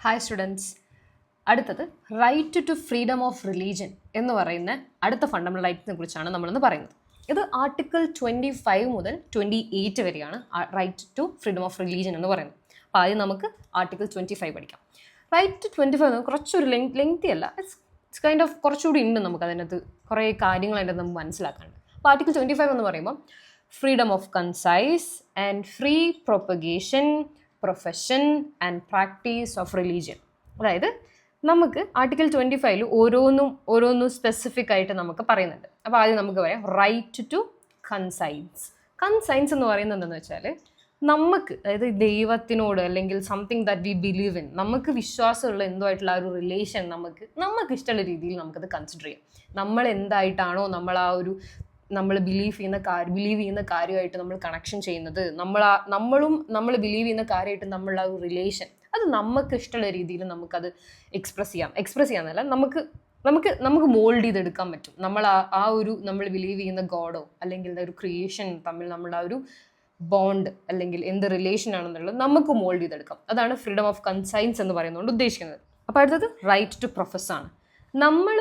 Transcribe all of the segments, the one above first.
Hi students, അടുത്തത് right to freedom of religion എന്ന് പറയുന്ന അടുത്ത ഫണ്ടമെൻ്റൽ റൈറ്റിനെ കുറിച്ചാണ് നമ്മളിന്ന് പറയുന്നത്. ഇത് ആർട്ടിക്കിൾ 25 മുതൽ 28 വരെയാണ് right to freedom of religion എന്ന് പറയുന്നത്. അപ്പോൾ ആദ്യം നമുക്ക് ആർട്ടിക്കിൾ 25 പഠിക്കാം. റൈറ്റ് ടു 25 കുറച്ചൊരു ലെങ്തി അല്ല, ഇറ്റ്സ് കൈൻഡ് ഓഫ് കുറച്ചുകൂടി ഉണ്ട് നമുക്ക് അതിനകത്ത് കുറേ കാര്യങ്ങൾ അതിൻ്റെ നമുക്ക് മനസ്സിലാക്കാനുണ്ട്. അപ്പോൾ ആർട്ടിക്കിൾ 25 എന്ന് പറയുമ്പോൾ freedom of concise and free propagation, profession and practice of religion. അതായത് നമുക്ക് ആർട്ടിക്കിൾ 25 ഓരോന്നും സ്പെസിഫിക് ആയിട്ട് നമുക്ക് പറയുന്നുണ്ട്. അപ്പോൾ ആദ്യം നമുക്ക് പറയാം റൈറ്റ് ടു കൺസൈൻസ്. കൺസൈൻസ് എന്ന് പറയുന്നത് എന്താണെന്ന് വെച്ചാൽ നമുക്ക്, അതായത് ദൈവത്തിനോട് അല്ലെങ്കിൽ something that we believe in, നമുക്ക് വിശ്വാസമുള്ള എന്തോ ആയിട്ടുള്ള ആ ഒരു റിലേഷൻ നമുക്ക് ഇഷ്ടമുള്ള രീതിയിൽ നമുക്കത് കൺസിഡർ ചെയ്യാം. നമ്മൾ എന്തായിട്ടാണോ നമ്മൾ ബിലീവ് ചെയ്യുന്ന കാര്യമായിട്ട് നമ്മൾ കണക്ഷൻ ചെയ്യുന്നത്, നമ്മൾ ബിലീവ് ചെയ്യുന്ന കാര്യമായിട്ട് നമ്മളുടെ ആ ഒരു റിലേഷൻ, അത് നമുക്ക് ഇഷ്ടമുള്ള രീതിയിൽ നമുക്കത് എക്സ്പ്രസ് ചെയ്യാമെന്നല്ല, നമുക്ക് മോൾഡ് ചെയ്തെടുക്കാൻ പറ്റും. നമ്മൾ ബിലീവ് ചെയ്യുന്ന ഗോഡോ അല്ലെങ്കിൽ ഒരു ക്രിയേഷൻ തമ്മിൽ നമ്മളുടെ ആ ഒരു ബോണ്ട് അല്ലെങ്കിൽ എന്ത് റിലേഷൻ ആണെന്നുള്ളത് നമുക്ക് മോൾഡ് ചെയ്തെടുക്കാം. അതാണ് ഫ്രീഡം ഓഫ് കൺസൈൻസ് എന്ന് പറയുന്നതുകൊണ്ട് ഉദ്ദേശിക്കുന്നത്. അപ്പോൾ അടുത്തത് റൈറ്റ് ടു പ്രൊഫസ് ആണ്. നമ്മൾ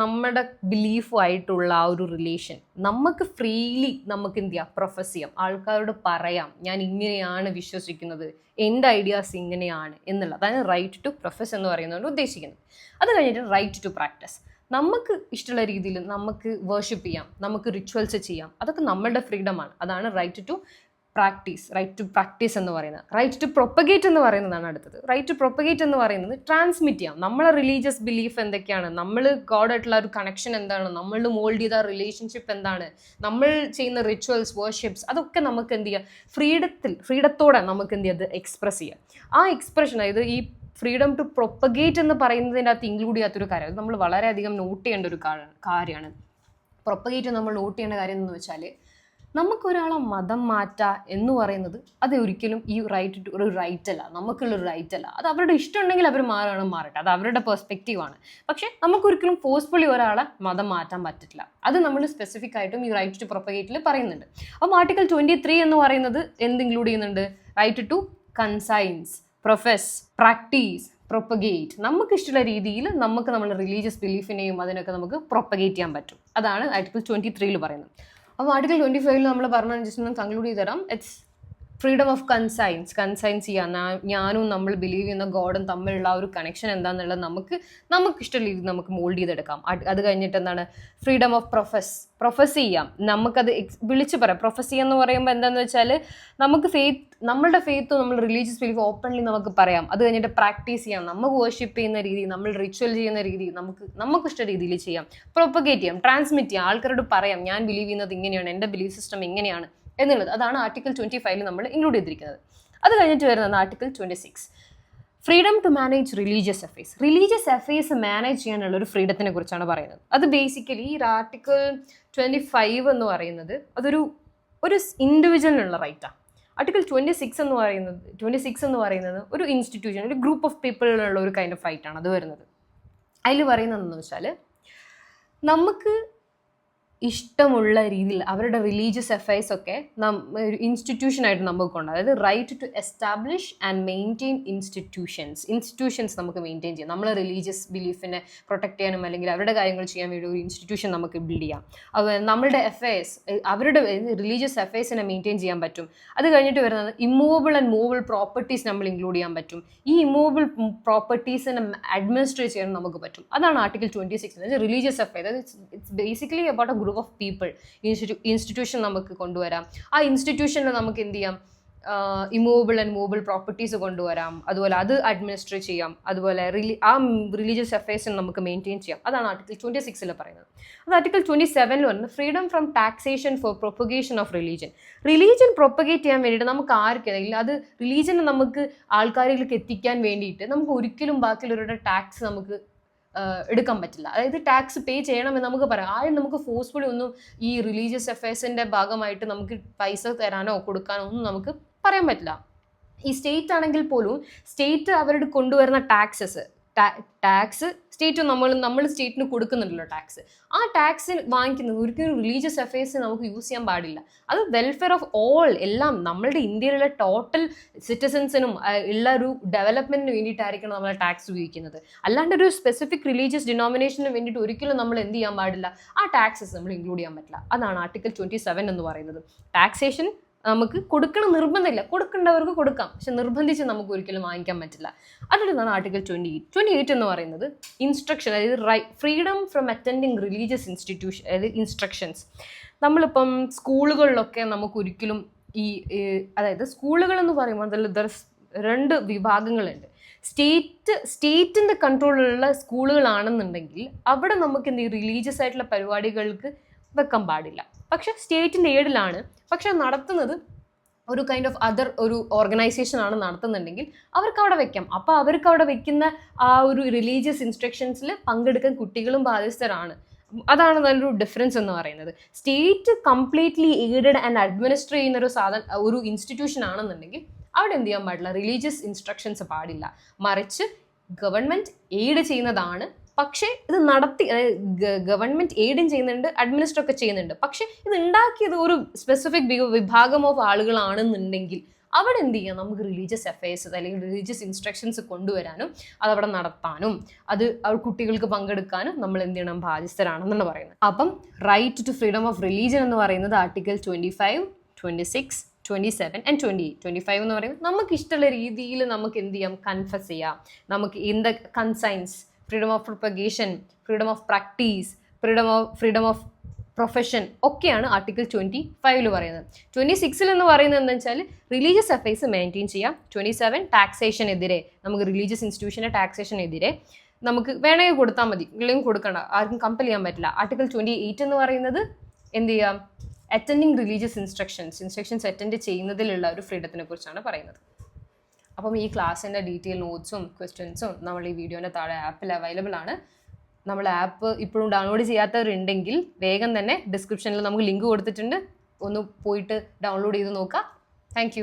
നമ്മുടെ ബിലീഫുമായിട്ടുള്ള ആ ഒരു റിലേഷൻ നമുക്ക് ഫ്രീലി നമുക്ക് എന്ത് ചെയ്യാം, പ്രൊഫസ് ചെയ്യാം, ആൾക്കാരോട് പറയാം, ഞാൻ ഇങ്ങനെയാണ് വിശ്വസിക്കുന്നത്, എൻ്റെ ഐഡിയാസ് ഇങ്ങനെയാണ് എന്നുള്ളത്. അതാണ് റൈറ്റ് ടു പ്രൊഫസ് എന്ന് പറയുന്നതുകൊണ്ട് ഉദ്ദേശിക്കുന്നത്. അത് കഴിഞ്ഞിട്ട് റൈറ്റ് ടു പ്രാക്ടീസ്. നമുക്ക് ഇഷ്ടമുള്ള രീതിയിൽ നമുക്ക് വേർഷിപ്പ് ചെയ്യാം, നമുക്ക് റിച്വൽസ് ചെയ്യാം, അതൊക്കെ നമ്മളുടെ ഫ്രീഡമാണ്. അതാണ് റൈറ്റ് ടു പ്രാക്ടീസ് എന്ന് പറയുന്നത്. റൈറ്റ് ടു പ്രൊപ്പഗേറ്റ് എന്ന് പറയുന്നതാണ് അടുത്തത്. റൈറ്റ് ടു പ്രൊപ്പഗേറ്റ് എന്ന് പറയുന്നത് ട്രാൻസ്മിറ്റ് ചെയ്യാം. നമ്മളെ റിലീജിയസ് ബിലീഫ് എന്തൊക്കെയാണ്, നമ്മൾ ഗോഡായിട്ടുള്ള ഒരു കണക്ഷൻ എന്താണ്, നമ്മൾ മോൾഡ് ചെയ്ത റിലേഷൻഷിപ്പ് എന്താണ്, നമ്മൾ ചെയ്യുന്ന റിച്വൽസ്, വേർഷിപ്സ്, അതൊക്കെ നമുക്ക് എന്ത് ചെയ്യാം, ഫ്രീഡത്തോടെ നമുക്ക് എന്ത് ചെയ്യാം, അത് എക്സ്പ്രസ് ചെയ്യാം. ആ എക്സ്പ്രഷൻ, അതായത് ഈ ഫ്രീഡം ടു പ്രൊപ്പഗേറ്റ് എന്ന് പറയുന്നതിൻ്റെ അകത്ത് ഇൻക്ലൂഡ് ചെയ്യാത്തൊരു കാര്യം, അത് നമ്മൾ വളരെയധികം നോട്ട് ചെയ്യേണ്ട ഒരു കാര്യമാണ്. പ്രൊപ്പഗേറ്റ് നമ്മൾ നോട്ട് ചെയ്യേണ്ട കാര്യം എന്ന് വെച്ചാൽ, നമുക്കൊരാളെ മതം മാറ്റുക എന്ന് പറയുന്നത് അത് ഒരിക്കലും ഈ ഒരു റൈറ്റ് അല്ല, നമുക്കുള്ളൊരു റൈറ്റ് അല്ല. അത് അവരുടെ ഇഷ്ടമുണ്ടെങ്കിൽ അവർ മാറട്ടെ, അത് അവരുടെ പെർസ്പെക്റ്റീവാണ്. പക്ഷേ നമുക്കൊരിക്കലും ഫോഴ്സ്ഫുള്ളി ഒരാളെ മതം മാറ്റാൻ പറ്റില്ല. അത് നമ്മൾ സ്പെസിഫിക് ആയിട്ടും ഈ റൈറ്റ് ടു പ്രൊപ്പഗേറ്റിൽ പറയുന്നുണ്ട്. അപ്പം ആർട്ടിക്കിൾ 23 എന്ന് പറയുന്നത് എന്ത് ഇൻക്ലൂഡ് ചെയ്യുന്നുണ്ട്? Right to conscience, profess, practice, propagate. നമുക്ക് ഇഷ്ടമുള്ള രീതിയിൽ നമ്മുടെ റിലീജിയസ് ബിലീഫിനെയും അതിനൊക്കെ നമുക്ക് പ്രൊപ്പഗേറ്റ് ചെയ്യാൻ പറ്റും. അതാണ് ആർട്ടിക്കിൾ 23 പറയുന്നത്. അപ്പോൾ ആർട്ടിക്കിൾ 25 നമ്മൾ പറഞ്ഞ ജസ്റ്റ് ഒന്ന് കൺക്ലൂഡ് ചെയ്ത് തരാം. ഇറ്റ്സ് ഫ്രീഡം ഓഫ് കൺസൈൻസ് ചെയ്യാം. ഞാനും നമ്മൾ ബിലീവ് ചെയ്യുന്ന ഗോഡും തമ്മിലുള്ള ആ ഒരു കണക്ഷൻ എന്താണെന്നുള്ളത് നമുക്ക് ഇഷ്ടമുള്ള രീതിയിൽ നമുക്ക് മോൾഡ് ചെയ്തെടുക്കാം. അത് കഴിഞ്ഞിട്ട് എന്താണ്, ഫ്രീഡം ഓഫ് പ്രൊഫസ് ചെയ്യാം. നമുക്കത് വിളിച്ച് പറയാം. പ്രൊഫസ് ചെയ്യാന്ന് പറയുമ്പോൾ എന്താണെന്ന് വെച്ചാൽ നമ്മളുടെ ഫെയ്ത്തും നമ്മൾ റിലീജിയസ് ബിലീഫ് ഓപ്പൺലി നമുക്ക് പറയാം. അത് കഴിഞ്ഞിട്ട് പ്രാക്ടീസ് ചെയ്യാം. നമുക്ക് വർഷിപ്പ് ചെയ്യുന്ന രീതി, നമ്മൾ റിച്വൽ ചെയ്യുന്ന രീതി നമുക്ക് ഇഷ്ട രീതിയിൽ ചെയ്യാം. പ്രൊപ്പഗേറ്റ് ചെയ്യാം, ട്രാൻസ്മിറ്റ് ചെയ്യാം, ആൾക്കാരോട് പറയാം ഞാൻ ബിലീവ് ചെയ്യുന്നത് ഇങ്ങനെയാണ്, എൻ്റെ ബിലീഫ് സിസ്റ്റം ഇങ്ങനെയാണ് എന്നുള്ളത്. അതാണ് ആർട്ടിക്കിൾ 25 നമ്മൾ ഇൻക്ലൂഡ് ചെയ്തിരിക്കുന്നത്. അത് കഴിഞ്ഞിട്ട് വരുന്നത് article 26, freedom to manage religious affairs manage ചെയ്യാനുള്ള ഒരു ഫ്രീഡത്തിനെ കുറിച്ചാണ് പറയുന്നത്. അത് ബേസിക്കലി ഈ ആർട്ടിക്കിൾ 25 എന്ന് പറയുന്നത് അതൊരു ഇൻഡിവിജ്വലിനുള്ള റൈറ്റാണ്. ആർട്ടിക്കിൾ 26 എന്ന് പറയുന്നത് ഒരു ഇൻസ്റ്റിറ്റ്യൂഷൻ, ഒരു ഗ്രൂപ്പ് ഓഫ് പീപ്പിളിനുള്ള ഒരു കൈൻഡ് ഓഫ് റൈറ്റാണ് അത് വരുന്നത്. അതിൽ പറയുന്നതെന്ന് വെച്ചാൽ, നമുക്ക് ഇഷ്ടമുള്ള രീതിയിൽ അവരുടെ റിലീജിയസ് അഫയേഴ്സ് ഒക്കെ ഒരു ഇൻസ്റ്റിറ്റ്യൂഷനായിട്ട് നമുക്കുണ്ട്. അതായത് right to establish and maintain institutions നമുക്ക് മെയിൻറ്റെയിൻ ചെയ്യാം. നമ്മളെ റിലീജിയസ് ബിലീഫിനെ പ്രൊട്ടക്ട് ചെയ്യാനും അല്ലെങ്കിൽ അവരുടെ കാര്യങ്ങൾ ചെയ്യാൻ വേണ്ടി ഒരു ഇൻസ്റ്റിറ്റ്യൂഷൻ നമുക്ക് ബിൽഡ് ചെയ്യാം. നമ്മളുടെ അഫയേഴ്സ്, അവരുടെ റിലീജിയസ് അഫയേഴ്സിനെ മെയിൻറ്റെയിൻ ചെയ്യാൻ പറ്റും. അത് കഴിഞ്ഞിട്ട് വരുന്നത് ഇമ്മൂവബിൾ ആൻഡ് മൂവബിൾ പ്രോപ്പർട്ടീസ് നമ്മൾ ഇൻക്ലൂഡ് ചെയ്യാൻ പറ്റും. ഈ ഇമ്മൂവബിൾ പ്രോപ്പർട്ടീസിനെ അഡ്മിനിസ്ട്രേറ്റ് ചെയ്യാൻ നമുക്ക് പറ്റും. അതാണ് article 26. Religious affair, it's basically about A group of people. Institution നമുക്ക് കൊണ്ടുവരാം. ആ ഇൻസ്റ്റിറ്റ്യൂഷനിൽ നമുക്ക് എന്ത് ചെയ്യാം, ഇമ്മൂവബിൾ ആൻഡ് മൂവബിൾ പ്രോപ്പർട്ടീസ് കൊണ്ടുവരാം. അതുപോലെ അത് അഡ്മിനിസ്ട്രേറ്റ് ചെയ്യാം. അതുപോലെ ആ റിലീജിയസ് അഫയേഴ്സിന് നമുക്ക് മെയിൻറ്റെയിൻ ചെയ്യാം. അതാണ് ആർട്ടിക്കിൾ 26 പറയുന്നത്. അത് ആർട്ടിക്കിൾ 27 പറയുന്നത് freedom from taxation for propagation of religion propagate ചെയ്യാൻ വേണ്ടിയിട്ട് നമുക്ക് ആർക്കെങ്കിലും അത് റിലീജിയനെ നമുക്ക് ആൾക്കാരിലേക്ക് എത്തിക്കാൻ വേണ്ടിയിട്ട് നമുക്ക് ഒരിക്കലും ബാക്കിയുള്ളവരുടെ ടാക്സ് നമുക്ക് എടുക്കാൻ പറ്റില്ല. അതായത് ടാക്സ് പേ ചെയ്യണമെന്ന് നമുക്ക് പറയാം. ആരും നമുക്ക് ഫോഴ്സ്ഫുള്ളി ഒന്നും ഈ റിലീജിയസ് അഫയേഴ്സിൻ്റെ ഭാഗമായിട്ട് നമുക്ക് പൈസ തരാനോ കൊടുക്കാനോ ഒന്നും നമുക്ക് പറയാൻ പറ്റില്ല. ഈ സ്റ്റേറ്റ് ആണെങ്കിൽ പോലും സ്റ്റേറ്റ് അവരുടെ കൊണ്ടുവരുന്ന ടാക്സസ് ടാക്സ് സ്റ്റേറ്റ് നമ്മൾ സ്റ്റേറ്റിന് കൊടുക്കുന്നുണ്ടല്ലോ ടാക്സ്. ആ ടാക്സ് വാങ്ങിക്കുന്നത് ഒരിക്കലും റിലീജിയസ് അഫയേഴ്സ് നമുക്ക് യൂസ് ചെയ്യാൻ പാടില്ല. അത് വെൽഫെയർ ഓഫ് ഓൾ, എല്ലാം നമ്മളുടെ ഇന്ത്യയിലുള്ള ടോട്ടൽ സിറ്റിസൻസിനും ഉള്ള ഒരു ഡെവലപ്മെന്റിന് വേണ്ടിയിട്ടായിരിക്കണം നമ്മൾ ടാക്സ് ഉപയോഗിക്കുന്നത്. അല്ലാണ്ട് ഒരു സ്പെസിഫിക് റിലീജിയസ് ഡിനോമിനേഷന് വേണ്ടിയിട്ട് ഒരിക്കലും നമ്മൾ എന്ത് ചെയ്യാൻ പാടില്ല, ആ ടാക്സസ് നമ്മൾ ഇൻക്ലൂഡ് ചെയ്യാൻ പറ്റില്ല. അതാണ് ആർട്ടിക്കിൾ 27 എന്ന് പറയുന്നത്. ടാക്സേഷൻ നമുക്ക് കൊടുക്കണം നിർബന്ധമില്ല, കൊടുക്കേണ്ടവർക്ക് കൊടുക്കാം, പക്ഷെ നിർബന്ധിച്ച് നമുക്ക് ഒരിക്കലും വാങ്ങിക്കാൻ പറ്റില്ല. അതിലൊന്നാണ് ആർട്ടിക്കിൾ 28 എന്ന് പറയുന്നത് ഇൻസ്ട്രക്ഷൻ, അതായത് freedom from attending religious institution, അതായത് ഇൻസ്ട്രക്ഷൻസ്. നമ്മളിപ്പം സ്കൂളുകളിലൊക്കെ നമുക്ക് ഒരിക്കലും അതായത് സ്കൂളുകൾ എന്ന് പറയുമ്പോൾ അതിൽ 2 വിഭാഗങ്ങളുണ്ട്. സ്റ്റേറ്റിൻ്റെ കൺട്രോളിലുള്ള സ്കൂളുകളാണെന്നുണ്ടെങ്കിൽ അവിടെ നമുക്ക് എന്ത് റിലീജിയസ് ആയിട്ടുള്ള പരിപാടികൾക്ക് വെക്കാൻ പാടില്ല. പക്ഷെ സ്റ്റേറ്റിൻ്റെ എയ്ഡിലാണ്, പക്ഷെ നടത്തുന്നത് ഒരു കൈൻഡ് ഓഫ് അതർ ഒരു ഓർഗനൈസേഷൻ ആണ് നടത്തുന്നുണ്ടെങ്കിൽ അവർക്ക് അവിടെ വെക്കാം. അപ്പോൾ അവർക്ക് അവിടെ വെക്കുന്ന ആ ഒരു റിലീജിയസ് ഇൻസ്ട്രക്ഷൻസിൽ പങ്കെടുക്കാൻ കുട്ടികളും ബാധ്യസ്ഥരാണ്. അതാണ് നല്ലൊരു ഡിഫറൻസ് എന്ന് പറയുന്നത്. State completely aided and administer ചെയ്യുന്ന ഒരു ഇൻസ്റ്റിറ്റ്യൂഷൻ ആണെന്നുണ്ടെങ്കിൽ അവിടെ എന്ത് ചെയ്യാൻ പാടില്ല, റിലീജിയസ് ഇൻസ്ട്രക്ഷൻസ് പാടില്ല. മറിച്ച് ഗവൺമെൻറ് എയ്ഡ് ചെയ്യുന്നതാണ്, പക്ഷേ ഇത് നടത്തി, അതായത് ഗവൺമെൻറ് എയ്ഡും ചെയ്യുന്നുണ്ട്, അഡ്മിനിസ്റ്റർ ഒക്കെ ചെയ്യുന്നുണ്ട്. പക്ഷേ ഇത് ഉണ്ടാക്കിയത് ഒരു സ്പെസിഫിക് വിഭാഗം ഓഫ് ആളുകളാണെന്നുണ്ടെങ്കിൽ അവിടെ എന്ത് ചെയ്യാം, നമുക്ക് റിലീജിയസ് അഫയേഴ്സ് അല്ലെങ്കിൽ റിലീജിയസ് ഇൻസ്ട്രക്ഷൻസ് കൊണ്ടുവരാനും അതവിടെ നടത്താനും അത് കുട്ടികൾക്ക് പങ്കെടുക്കാനും നമ്മൾ എന്ത് ചെയ്യണം, ബാധ്യസ്ഥരാണെന്നാണ് പറയുന്നത്. അപ്പം right to freedom of religion എന്ന് പറയുന്നത് ആർട്ടിക്കിൾ 25, 26, 27 and 28. 25 എന്ന് പറയുന്നത് നമുക്ക് ഇഷ്ടമുള്ള രീതിയിൽ നമുക്ക് എന്ത് ചെയ്യാം, കൺഫസ് ചെയ്യാം. നമുക്ക് in the conscience freedom of propagation, freedom of practice, freedom of profession ഒക്കെയാണ് ആർട്ടിക്കിൾ 25 പറയുന്നത്. 26 എന്ന് പറയുന്നത് എന്താ വെച്ചാൽ റിലീജിയസ് അഫയേഴ്സ് മെയിൻറ്റെയിൻ ചെയ്യാം. 27 ടാക്സേഷനെതിരെ, നമുക്ക് റിലീജിയസ് ഇൻസ്റ്റിറ്റ്യൂഷൻ്റെ ടാക്സേഷനെതിരെ നമുക്ക് വേണമെങ്കിൽ കൊടുത്താൽ മതി, ഇല്ലെങ്കിൽ കൊടുക്കണ്ട, ആർക്കും കമ്പൽ ചെയ്യാൻ പറ്റില്ല. ആർട്ടിക്കിൾ 28 എന്ന് പറയുന്നത് എന്ത് ചെയ്യാം, അറ്റൻഡിങ് റിലീജിയസ് ഇൻസ്ട്രക്ഷൻസ് അറ്റൻഡ് ചെയ്യുന്നതിലുള്ള ഒരു ഫ്രീഡത്തിനെ കുറിച്ചാണ് പറയുന്നത്. അപ്പം ഈ ക്ലാസ്സിൻ്റെ ഡീറ്റെയിൽ നോട്ട്സും ക്വസ്റ്റ്യൻസും നമ്മൾ ഈ വീഡിയോൻ്റെ താഴെ ആപ്പിൽ അവൈലബിൾ ആണ്. നമ്മൾ ആപ്പ് ഇപ്പോഴും ഡൗൺലോഡ് ചെയ്യാത്തവരുണ്ടെങ്കിൽ വേഗം തന്നെ ഡിസ്ക്രിപ്ഷനിൽ നമുക്ക് ലിങ്ക് കൊടുത്തിട്ടുണ്ട്, ഒന്ന് പോയിട്ട് ഡൗൺലോഡ് ചെയ്ത് നോക്കാം. താങ്ക്